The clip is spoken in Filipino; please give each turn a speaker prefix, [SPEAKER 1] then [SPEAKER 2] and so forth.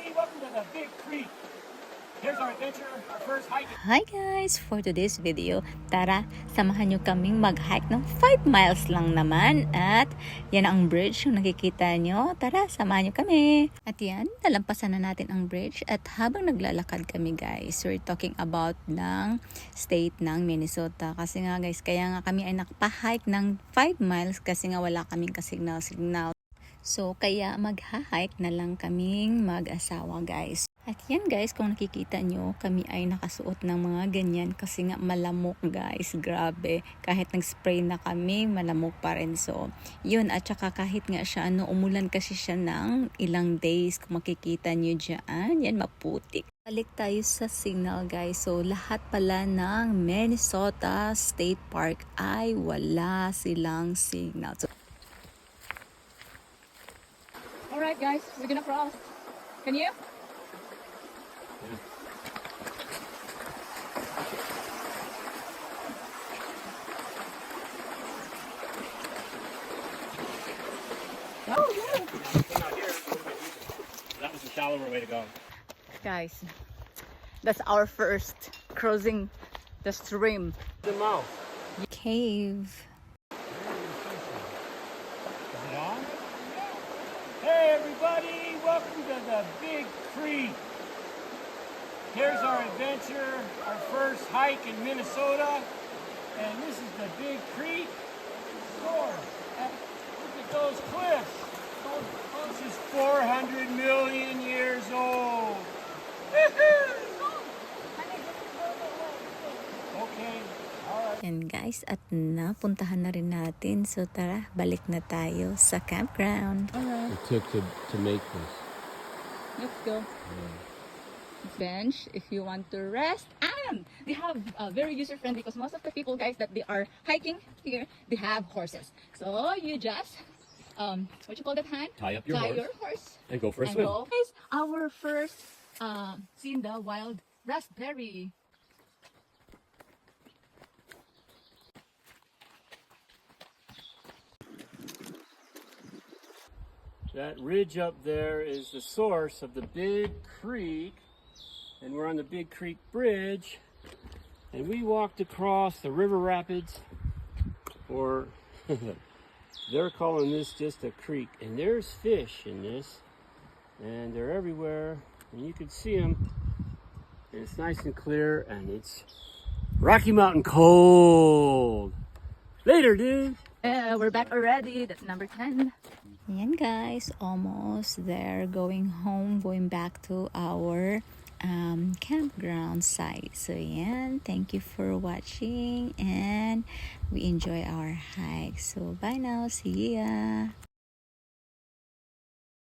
[SPEAKER 1] Welcome to the Big Creek. Here's our adventure, our first hike.
[SPEAKER 2] Hi guys! For today's video, tara, samahan nyo kaming mag-hike ng 5 miles lang naman. At yan ang bridge yung nakikita nyo. Tara, samahan nyo kami. At yan, nalampasan na natin ang bridge. At habang naglalakad kami guys, we're talking about ng state ng Minnesota. Kasi nga guys, kaya nga kami ay nakapa-hike ng 5 miles kasi nga wala kaming kasignal. So, kaya magha-hike na lang kaming mag-asawa guys. At yan guys, kung nakikita nyo, kami ay nakasuot ng mga ganyan kasi nga malamok guys, grabe. Kahit nag-spray na kami, malamok pa rin. So, yun, at saka kahit nga siya, umulan kasi siya ng ilang days. Kung makikita nyo dyan, yan maputik. Balik tayo sa signal guys. So, lahat pala ng Minnesota State Park ay wala silang signal. So,
[SPEAKER 3] alright guys, we're gonna cross. Can you?
[SPEAKER 1] Oh, yeah. That was a shallower way to go.
[SPEAKER 3] Guys, that's our first crossing the stream.
[SPEAKER 1] The mouth.
[SPEAKER 2] cave.
[SPEAKER 1] Is it on? Hey everybody, welcome to the Big Creek. Here's our adventure, our first hike in Minnesota. And this is the Big Creek source. Look at those cliffs. This is 400 million years old. Okay, alright.
[SPEAKER 2] And guys, at napuntahan na rin natin. So tara, balik na tayo sa campground.
[SPEAKER 3] Alright,
[SPEAKER 4] It took to make this.
[SPEAKER 3] let's go. Bench if you want to rest, and they have very user friendly because most of the people guys that they are hiking here, they have horses. So you just what you call that, hand?
[SPEAKER 4] Tie up your horse. And go for a
[SPEAKER 3] and
[SPEAKER 4] swim.
[SPEAKER 3] go. Guys, our first seen the wild raspberry.
[SPEAKER 1] That ridge up there is the source of the Big Creek, and we're on the Big Creek Bridge, and we walked across the river rapids, or they're calling this just a creek, and there's fish in this, and they're everywhere, and you can see them, and it's nice and clear, and it's Rocky Mountain cold. Later, dude.
[SPEAKER 3] Yeah, we're back already. That's number 10.
[SPEAKER 2] Yan guys, almost there. Going home, going back to our campground site. So yan, thank you for watching and we enjoy our hike. So bye now, see ya.